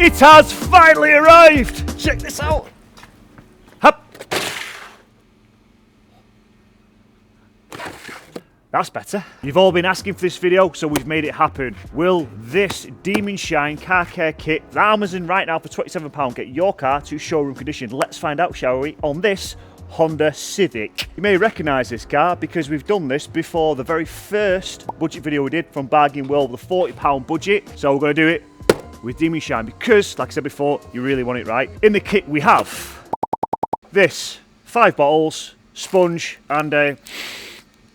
It has finally arrived! Check this out! Hup! That's better. You've all been asking for this video, so we've made it happen. Will this Demon Shine car care kit at Amazon right now for £27 get your car to showroom condition? Let's find out, shall we, on this Honda Civic. You may recognise this car because we've done this before the very first budget video we did from Bargain World with a £40 budget. So we're going to do it with Demon Shine because, like I said before, you really want it right. In the kit we have this 5 bottles, sponge and a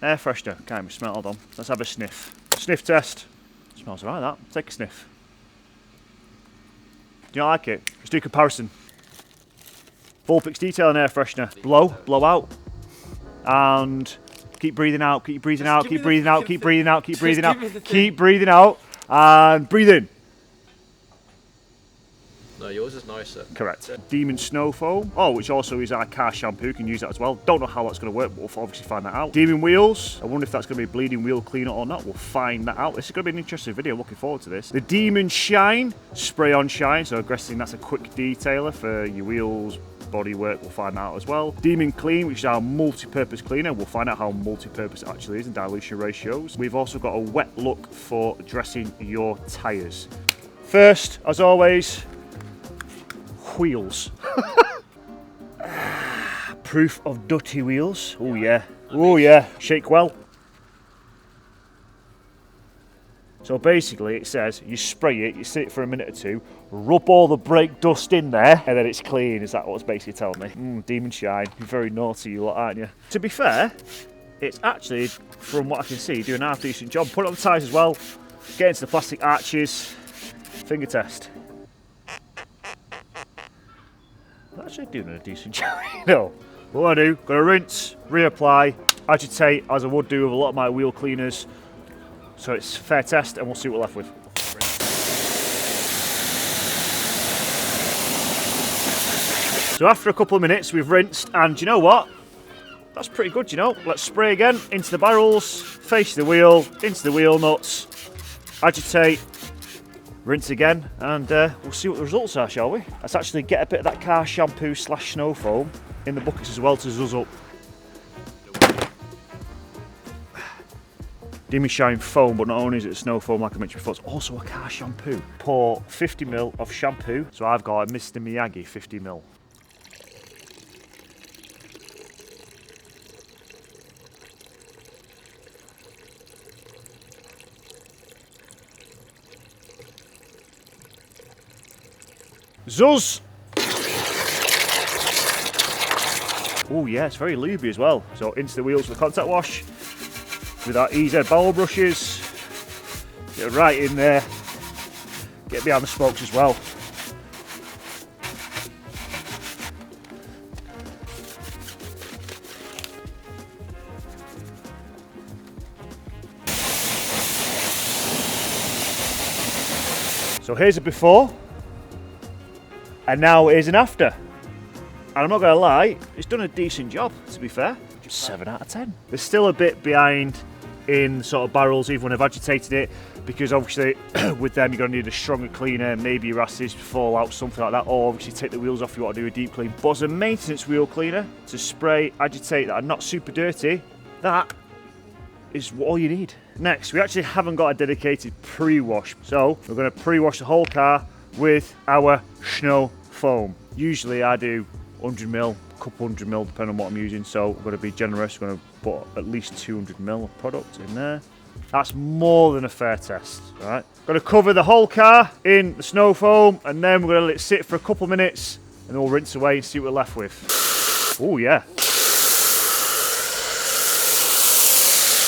air freshener. Can't even smell. Hold on. Let's have a sniff. Sniff test. Smells alright, that. Take a sniff. Do you not like it? Let's do a comparison. Full fix detail and air freshener. Blow out. And keep breathing out, keep breathing out, keep breathing out, keep breathing out, keep breathing out, keep breathing out, and breathe in. No, yours is nicer. Correct. Demon Snowfoam. Oh, which also is our car shampoo. You can use that as well. Don't know how that's going to work, but we'll obviously find that out. Demon Wheels. I wonder if that's going to be a bleeding wheel cleaner or not. We'll find that out. This is going to be an interesting video. Looking forward to this. The Demon Shine. Spray on shine. So I'm guessing that's a quick detailer for your wheels, bodywork. We'll find out as well. Demon Clean, which is our multi-purpose cleaner. We'll find out how multi-purpose it actually is and dilution ratios. We've also got a wet look for dressing your tyres. First, as always, wheels. Proof of dirty wheels. Oh yeah. Oh yeah. Shake well. So basically it says you spray it, you sit it for a minute or two, rub all the brake dust in there, and then it's clean. Is that what's basically telling me? Demon Shine. You're very naughty, you lot, aren't you? To be fair, it's actually, from what I can see, doing a half decent job. Put it on the tyres as well. Get into the plastic arches. Finger test. Actually doing a decent job. No. What I do, gotta rinse, reapply, agitate as I would do with a lot of my wheel cleaners. So it's a fair test and we'll see what we're left with. So after a couple of minutes we've rinsed and you know what? That's pretty good, you know. Let's spray again into the barrels, face the wheel, into the wheel nuts, agitate, rinse again, and we'll see what the results are, shall we? Let's actually get a bit of that car shampoo / snow foam in the buckets as well to zuzz up. Demon Shine foam, but not only is it snow foam like I mentioned before, it's also a car shampoo. Pour 50ml of shampoo, so I've got a Mr. Miyagi 50ml. Zuzz! Oh yeah, it's very lubey as well. So into the wheels with contact wash with our EZ bowel brushes. Get it right in there. Get behind the spokes as well. So here's a before. And now it is an after. And I'm not going to lie, it's done a decent job, to be fair. 7 out of 10. There's still a bit behind in sort of barrels, even when I've agitated it, because obviously with them you're going to need a stronger cleaner, maybe your acids fall out, something like that, or obviously take the wheels off if you want to do a deep clean. But as a maintenance wheel cleaner, to spray, agitate that are not super dirty, that is all you need. Next, we actually haven't got a dedicated pre-wash, so we're going to pre-wash the whole car with our snow foam. Usually I do 100ml, couple 100ml depending on what I'm using, so I'm going to be generous. I'm going to put at least 200ml of product in there. That's more than a fair test. All right, going to cover the whole car in the snow foam, and then we're going to let it sit for a couple of minutes, and then we'll rinse away and see what we're left with. Oh yeah.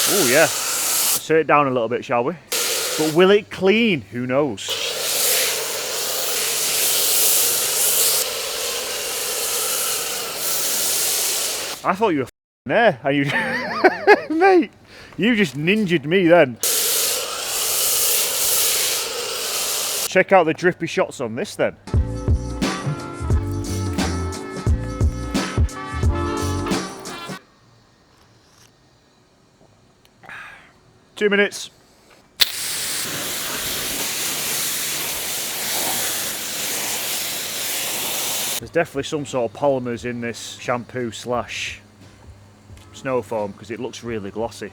Oh yeah. Set it down a little bit, shall we? But will it clean? Who knows? I thought you were there, and you, mate, you just ninja'd me then. Check out the drippy shots on this then. Two minutes. There's definitely some sort of polymers in this shampoo slash snow foam because it looks really glossy.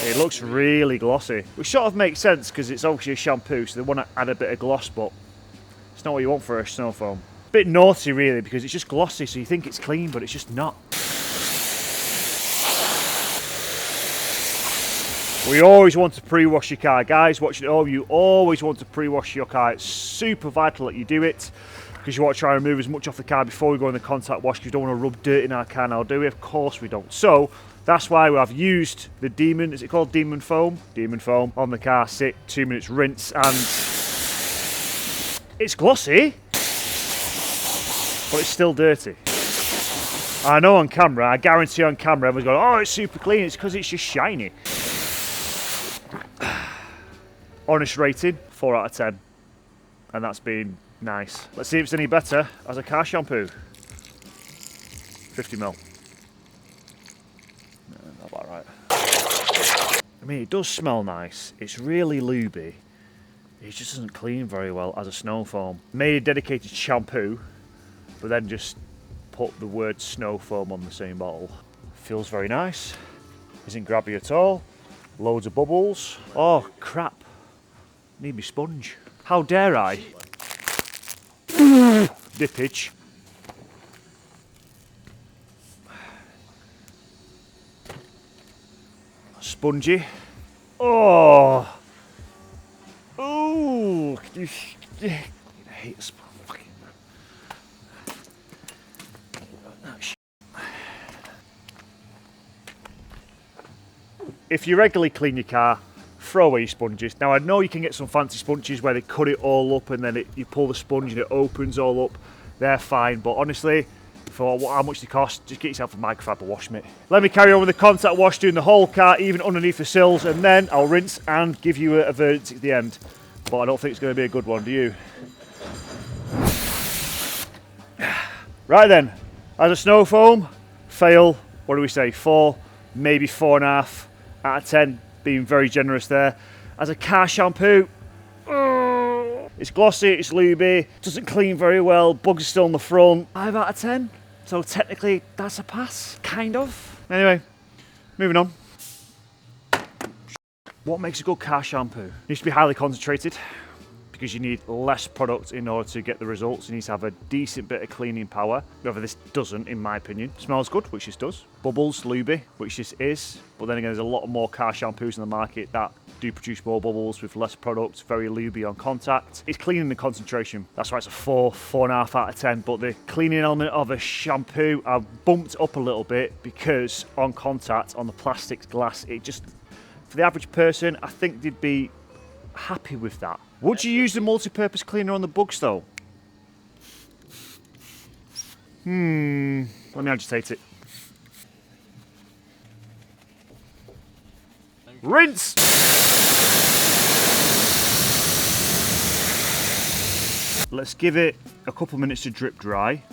It looks really glossy, which sort of makes sense because it's obviously a shampoo, so they want to add a bit of gloss, but it's not what you want for a snow foam. Bit naughty really because it's just glossy, so you think it's clean, but it's just not. We always want to pre-wash your car. Guys watching at home, you always want to pre-wash your car. It's super vital that you do it because you want to try and remove as much off the car before we go in the contact wash because you don't want to rub dirt in our car now, do we? Of course we don't. So that's why I've used the Demon, is it called Demon Foam? Demon Foam on the car, sit, 2 minutes rinse, and it's glossy, but it's still dirty. I know on camera, I guarantee on camera everyone's going, oh, it's super clean, it's because it's just shiny. Honest rating, 4 out of 10. And that's been nice. Let's see if it's any better as a car shampoo. 50ml. Not about right. I mean, it does smell nice. It's really lubey. It just doesn't clean very well as a snow foam. Made a dedicated shampoo, but then just put the word snow foam on the same bottle. Feels very nice. Isn't grabby at all. Loads of bubbles. Oh, crap. Need me sponge. How dare I? Dippage. Spongy. Oh. Oh. I hate sponge. If you regularly clean your car, throw away your sponges. Now I know you can get some fancy sponges where they cut it all up and then you pull the sponge and it opens all up. They're fine, but honestly, for how much they cost, just get yourself a microfiber wash mitt. Let me carry on with the contact wash, doing the whole car, even underneath the sills, and then I'll rinse and give you a verdict at the end. But I don't think it's going to be a good one, do you? Right then, as a snow foam, fail, what do we say, 4, maybe 4.5 out of 10, being very generous there. As a car shampoo, it's glossy, it's lubey, doesn't clean very well, bugs are still on the front. 5 out of 10, so technically that's a pass, kind of. Anyway, moving on. What makes a good car shampoo? It needs to be highly concentrated because you need less product in order to get the results. You need to have a decent bit of cleaning power. However, this doesn't, in my opinion. Smells good, which this does. Bubbles, lubey, which this is. But then again, there's a lot more car shampoos in the market that do produce more bubbles with less product, very lubey on contact. It's cleaning the concentration. That's why it's a 4, 4.5 out of 10. But the cleaning element of a shampoo, I've bumped up a little bit because on contact, on the plastic glass, it just, for the average person, I think they'd be happy with that. Would you use the multi-purpose cleaner on the bugs though? Let me agitate it. Rinse! Let's give it a couple of minutes to drip dry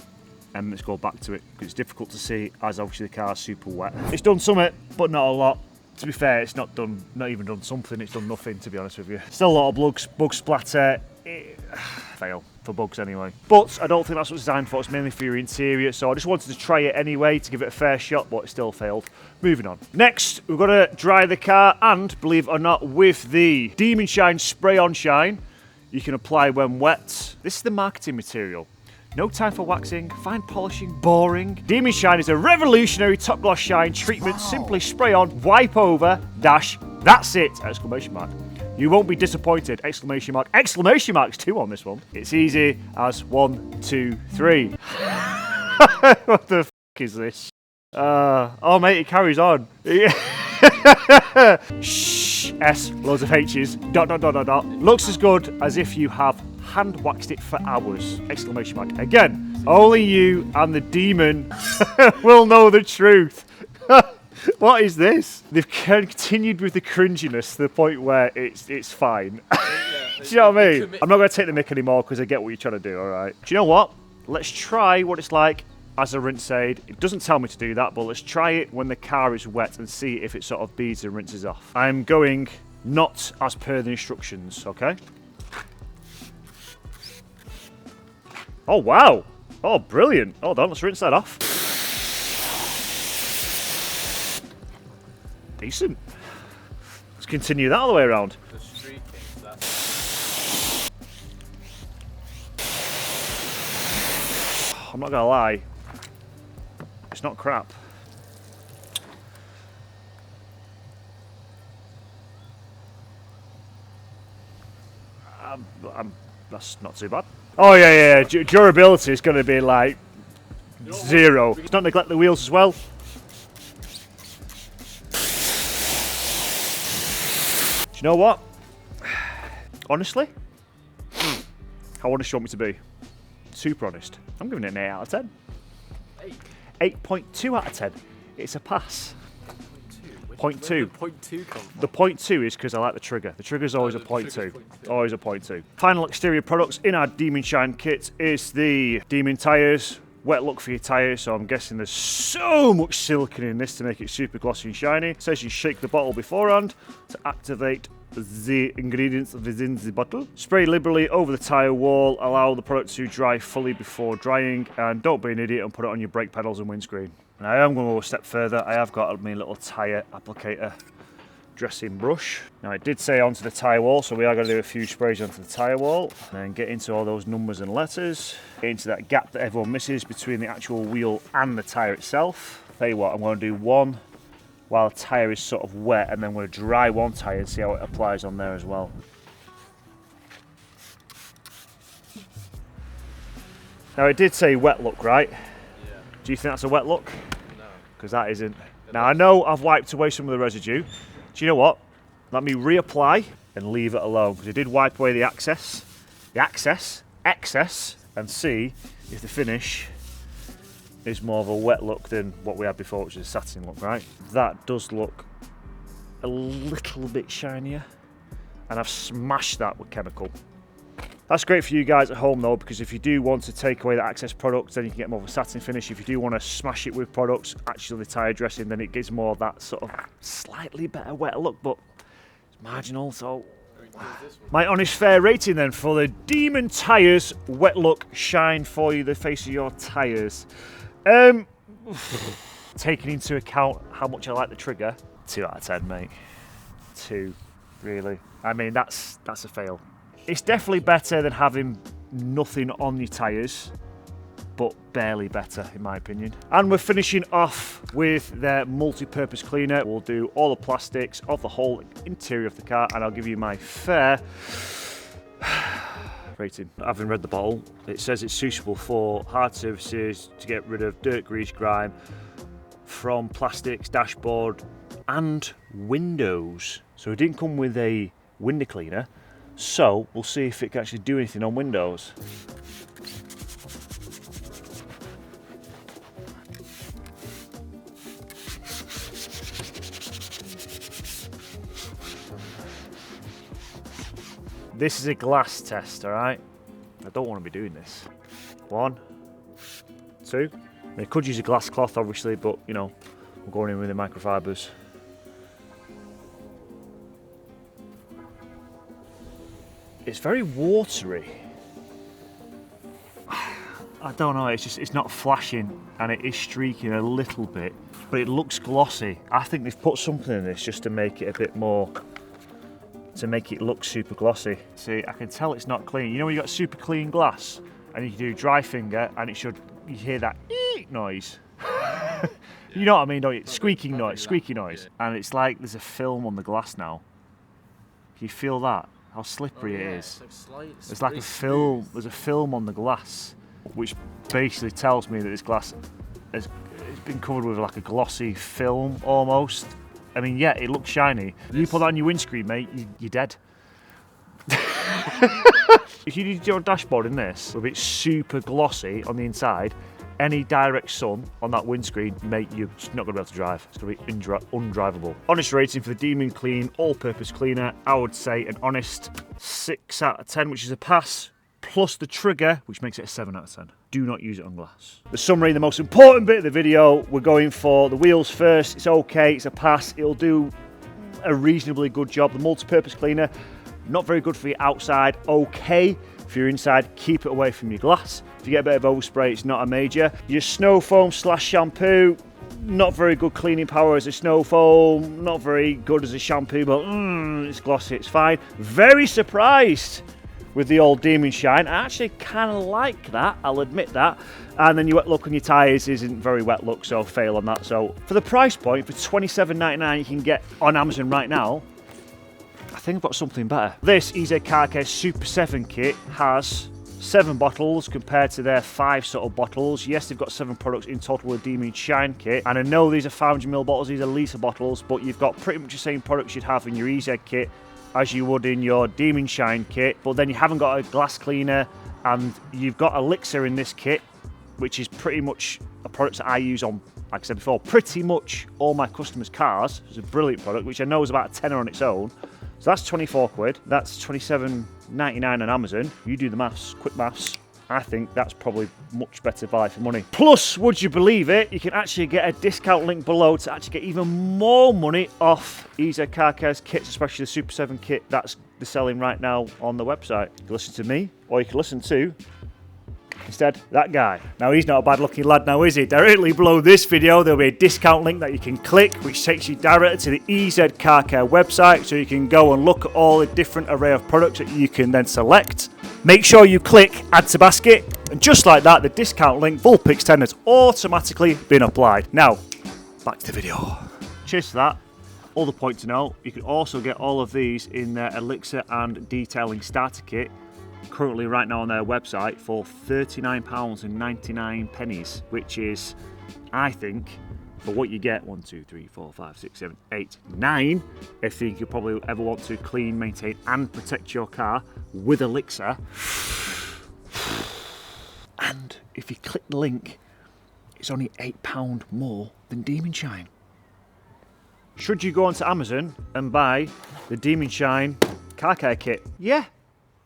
and let's go back to it because it's difficult to see as obviously the car's super wet. It's done something, but not a lot. To be fair, it's not even done something, it's done nothing, to be honest with you. Still a lot of bug splatter. Fail, for bugs anyway. But I don't think that's what it's designed for, it's mainly for your interior, so I just wanted to try it anyway to give it a fair shot, but it still failed. Moving on. Next, we've got to dry the car, and believe it or not, with the Demon Shine Spray On Shine, you can apply when wet. This is the marketing material. No time for waxing, fine polishing, boring. Demon Shine is a revolutionary top gloss shine treatment. Wow. Simply spray on, wipe over, dash, that's it! Exclamation mark. You won't be disappointed! Exclamation mark. Exclamation marks too on this one. It's easy as 1, 2, 3. What the f is this? Oh mate, it carries on. Shh, S, loads of H's, dot. Looks as good as if you have hand waxed it for hours! Exclamation mark. Again, only you and the demon will know the truth. What is this? They've continued with the cringiness to the point where it's fine. Do you know what I mean? I'm not going to take the mick anymore because I get what you're trying to do, alright? Do you know what? Let's try what it's like as a rinse aid. It doesn't tell me to do that, but let's try it when the car is wet and see if it sort of beads and rinses off. I'm going not as per the instructions, okay? Oh wow! Oh, brilliant. Hold on, let's rinse that off. Decent. Let's continue that all the way around. The streaking, I'm not gonna lie, it's not crap. That's not too bad. Oh yeah. Durability is going to be like 0. Let's not neglect the wheels as well. Do you know what? Honestly, how honest do you want me to be? Super honest. I'm giving it an 8 out of 10. 8.2 out of 10. It's a pass. 0.2. The 0.2 is because I like the trigger. The trigger's always a 0.2. Always a 0.2. Final exterior products in our Demon Shine kit is the Demon tyres. Wet look for your tyres, so I'm guessing there's so much silicone in this to make it super glossy and shiny. It says you shake the bottle beforehand to activate the ingredients within the bottle. Spray liberally over the tyre wall, allow the product to dry fully before drying, and don't be an idiot and put it on your brake pedals and windscreen. And I am going to go a step further. I have got my little tyre applicator dressing brush. Now it did say onto the tyre wall, so we are going to do a few sprays onto the tyre wall and then get into all those numbers and letters, get into that gap that everyone misses between the actual wheel and the tyre itself. Tell you what, I'm going to do one while the tyre is sort of wet, and then we're going to dry one tyre and see how it applies on there as well. Now it did say wet look, right? Yeah. Do you think that's a wet look? No. Because that isn't. Now I know I've wiped away some of the residue. Do you know what? Let me reapply and leave it alone, because I did wipe away the excess, and see if the finish is more of a wet look than what we had before, which is a satin look, right? That does look a little bit shinier, and I've smashed that with chemical. That's great for you guys at home though, because if you do want to take away the excess products, then you can get more of a satin finish. If you do want to smash it with products, actually the tyre dressing, then it gives more of that sort of slightly better wet look, but it's marginal. So my honest fair rating then for the Demon Tyres wet look shine for you the face of your tyres. Taking into account how much I like the trigger, 2 out of 10, mate. 2, really. I mean, that's a fail. It's definitely better than having nothing on your tyres, but barely better in my opinion. And we're finishing off with their multi-purpose cleaner. We'll do all the plastics of the whole interior of the car, and I'll give you my fair rating. Having read the bottle, it says it's suitable for hard surfaces to get rid of dirt, grease, grime from plastics, dashboard and windows. So it didn't come with a window cleaner, so we'll see if it can actually do anything on windows. This is a glass test, all right? I don't want to be doing this. 1, 2. I mean, I could use a glass cloth, obviously, but, you know, we're going in with the microfibers. It's very watery. I don't know, it's not flashing, and it is streaking a little bit, but it looks glossy. I think they've put something in this just to make it a bit more, to make it look super glossy. See, I can tell it's not clean. You know when you got super clean glass and you do dry finger and it should, you hear that eek noise. You know what I mean, don't you? Squeaky noise. And it's like there's a film on the glass now. Can you feel that? How slippery it is. There's like a film, there's a film on the glass, which basically tells me that this glass has been covered with like a glossy film almost. I mean, yeah, it looks shiny. You put that on your windscreen, mate, you're dead. If you did your dashboard in this, with it super glossy on the inside, any direct sun on that windscreen, mate, you're just not going to be able to drive. It's going to be undrivable. Honest rating for the Demon Clean all-purpose cleaner, I would say an honest 6 out of 10, which is a pass, plus the trigger, which makes it a 7 out of 10. Do not use it on glass. The summary, the most important bit of the video, we're going for the wheels first. It's okay, it's a pass. It'll do a reasonably good job. The multi-purpose cleaner, not very good for your outside, okay. If you're inside, keep it away from your glass. If you get a bit of overspray, it's not a major. Your snow foam slash shampoo, not very good cleaning power as a snow foam, not very good as a shampoo, but it's glossy, it's fine. Very surprised with the old Demon Shine. I actually kind of like that, I'll admit that. And then your wet look on your tyres isn't very wet look, so fail on that. So for the price point, for $27.99 you can get on Amazon right now, I think I've got something better. This EZ Car Care Super 7 kit has 7 bottles compared to their 5 sort of bottles. Yes, they've got 7 products in total with Demon Shine kit. And I know these are 500ml bottles, these are litre bottles, but you've got pretty much the same products you'd have in your EZ kit as you would in your Demon Shine kit, but then you haven't got a glass cleaner, and you've got Elixir in this kit, which is pretty much a product that I use on, like I said before, pretty much all my customers' cars. It's a brilliant product, which I know is about a tenner on its own. So that's 24 quid, that's $27.99 on Amazon. You do the maths, quick maths. I think that's probably much better value for money. Plus, would you believe it, you can actually get a discount link below to actually get even more money off EZ Car Care's kits, especially the Super 7 kit that's they're selling right now on the website. You can listen to me, or you can listen to, instead, that guy. Now, he's not a bad looking lad now, is he? Directly below this video, there'll be a discount link that you can click, which takes you directly to the EZ Car Care website, so you can go and look at all the different array of products that you can then select. Make sure you click Add to Basket, and just like that, the discount link, Vulpix 10, has automatically been applied. Now, back to the video. Cheers to that. Other point to note, you can also get all of these in their Elixir and Detailing Starter Kit, currently right now on their website, for £39.99, which is, I think, for what you get, 1, 2, 3, 4, 5, 6, 7, 8, 9, I think you probably ever want to clean, maintain and protect your car with Elixir. And if you click the link, it's only £8 more than Demon Shine. Should you go onto Amazon and buy the Demon Shine car care kit? Yeah,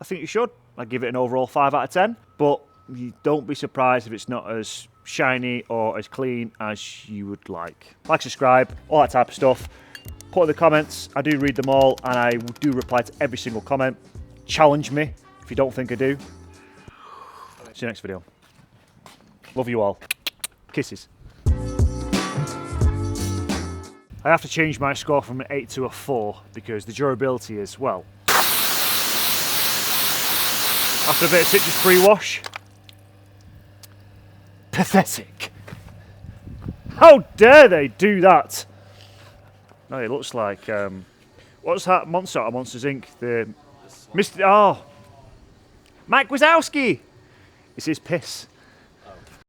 I think you should. I'd give it an overall 5 out of 10, but you don't be surprised if it's not as shiny or as clean as you would like. Like, subscribe, all that type of stuff. Put in the comments, I do read them all, and I do reply to every single comment. Challenge me if you don't think I do. See you next video. Love you all. Kisses. I have to change my score from an 8 to a 4 because the durability is, well, after a bit of citrus PreWash, pathetic. How dare they do that? No, it looks like, what's that monster out of Monsters Inc? The Mr. Oh, Mike Wazowski. It's his piss.